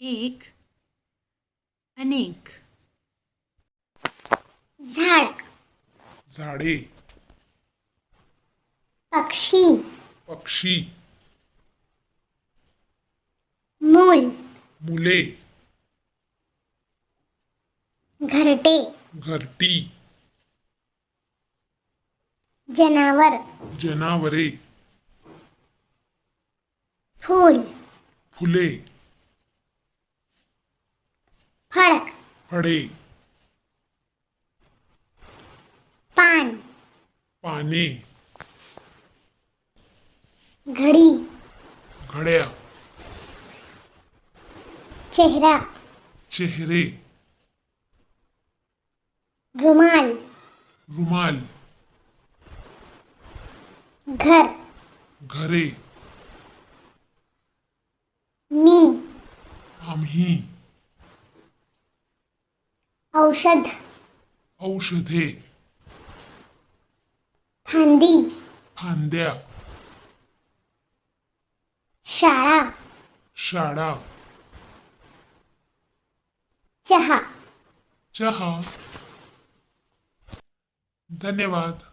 एक, अनेक. झाड, झाडे, पक्षी, पक्षी, मूल, मुले, घरटे, घरटी, जनावर, जनावरे, फूल, फुले, फळ, फळे, पान, पाने, घडी, घड्या, चेहरा, चेहरे, रुमाल, रुमाल, घर, घरे, मी, आम्ही, औषध, औषधे, फांदी, फांद्या, शाळा, शाळा, चहा. चहा. धन्यवाद.